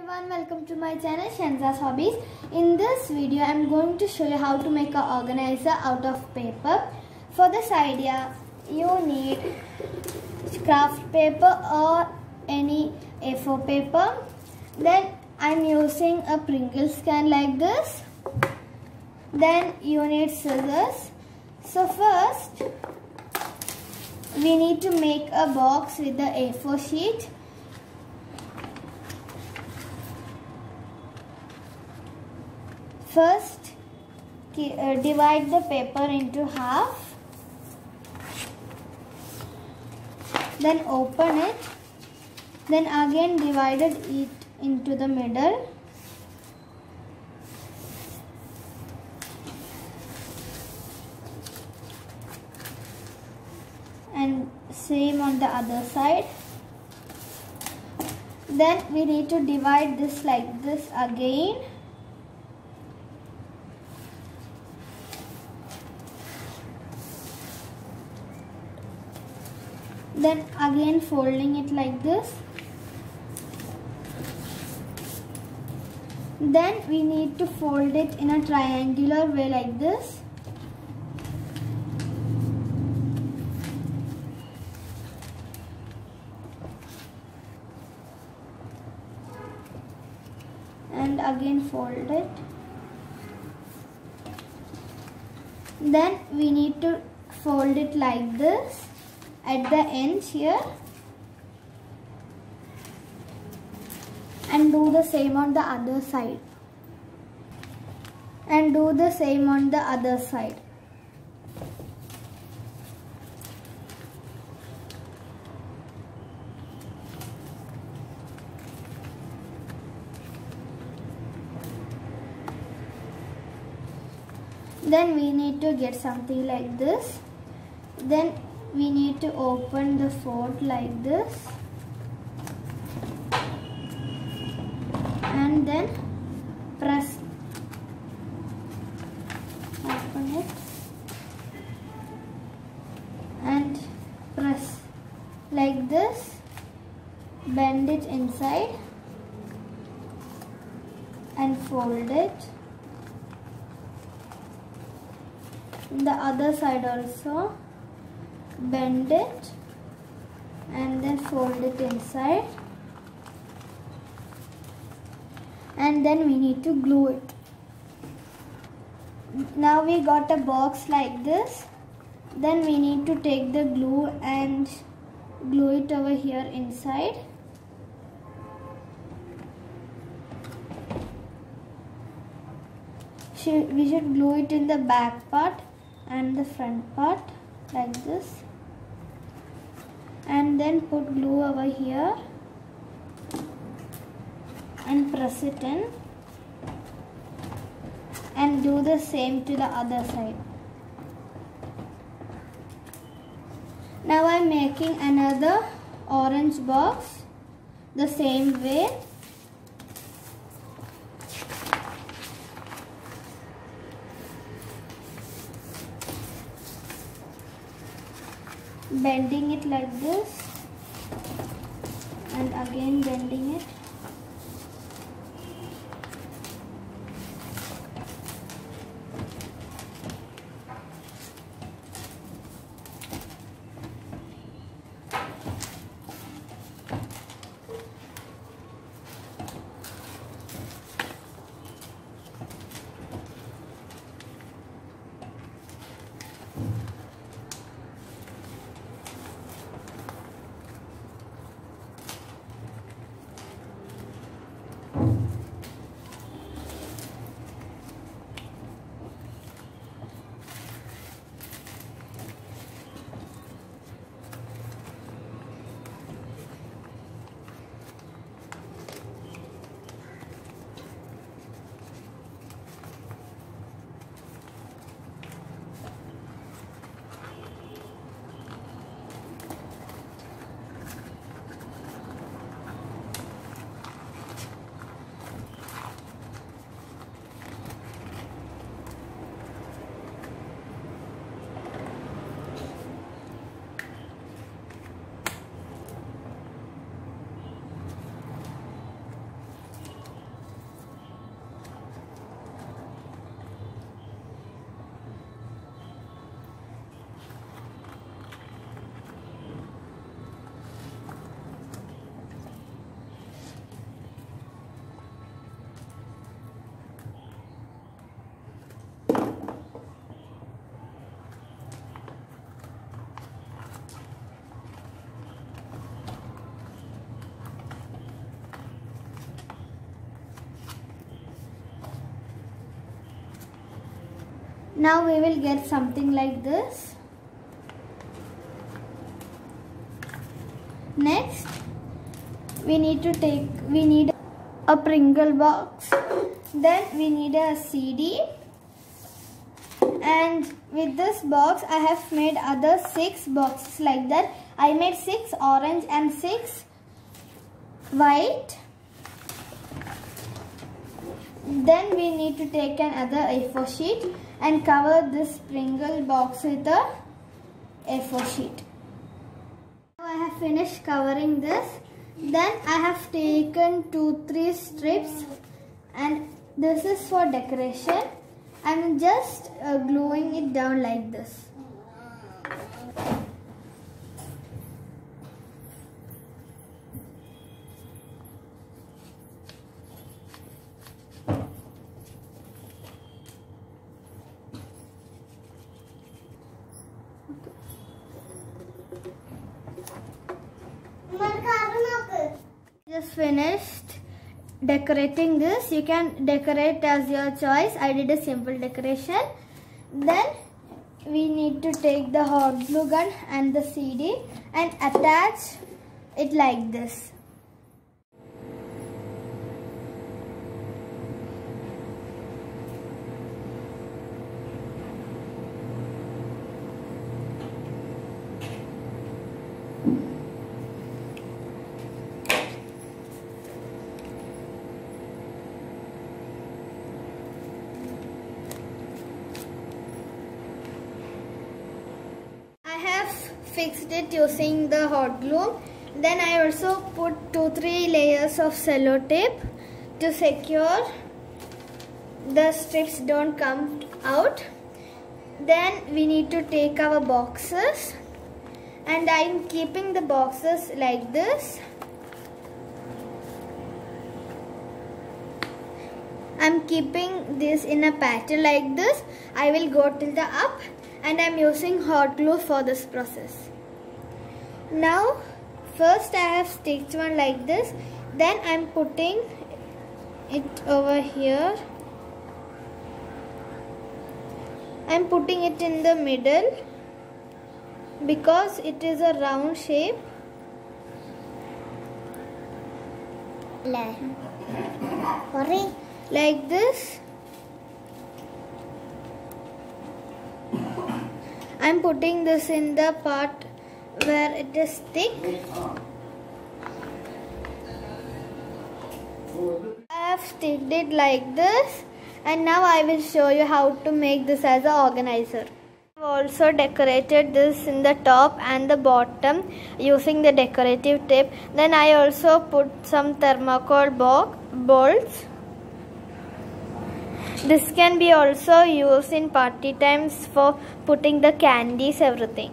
everyone, welcome to my channel Shanza's Hobbies. In this video I am going to show you how to make an organizer out of paper. For this idea you need craft paper or any A4 paper. Then I am using a Pringles can like this. Then you need scissors. So first we need to make a box with the A4 sheet. First, divide the paper into half. Then open it. Then again divide it into the middle. And same on the other side. Then we need to divide this like this again. Then again folding it like this. Then we need to fold it in a triangular way like this. And again fold it. Then we need to fold it like this at the end here, and do the same on the other side, and do the same on the other side. Then we need to get something like this. Then we need to open the fold like this, and then press, open it and press like this, bend it inside and fold it. The other side also bend it and then fold it inside, and then we need to glue it. Now we got a box like this. Then we need to take the glue and glue it over here inside. We should glue it in the back part and the front part like this, and then put glue over here and press it in, and do the same to the other side. Now I am making another orange box the same way. Bending it like this and again bending it. Now we will get something like this. Next, we need a Pringle box. Then we need a CD. And with this box, I have made other 6 boxes like that. I made 6 orange and 6 white. Then we need to take another A4 sheet and cover this Pringle box with a A4 sheet. Now I have finished covering this. Then I have taken 2-3 strips, and this is for decoration. I'm just gluing it down like this. Just finished decorating this. You can decorate as your choice. I did a simple decoration. Then we need to take the hot glue gun and the CD and attach it like this. Fixed it using the hot glue. Then I also put 2-3 layers of cello tape to secure the strips don't come out. Then we need to take our boxes, and I am keeping the boxes like this. I am keeping this in a pattern like this. I will go till the up, and I am using hot glue for this process. Now first I have stitched one like this. Then I am putting it over here. I am putting it in the middle because it is a round shape. Like this. I am putting this in the part where it is thick. I have sticked it like this, and now I will show you how to make this as an organizer. I have also decorated this in the top and the bottom using the decorative tape. Then I also put some thermocol bolts. This can be also used in party times for putting the candies, everything.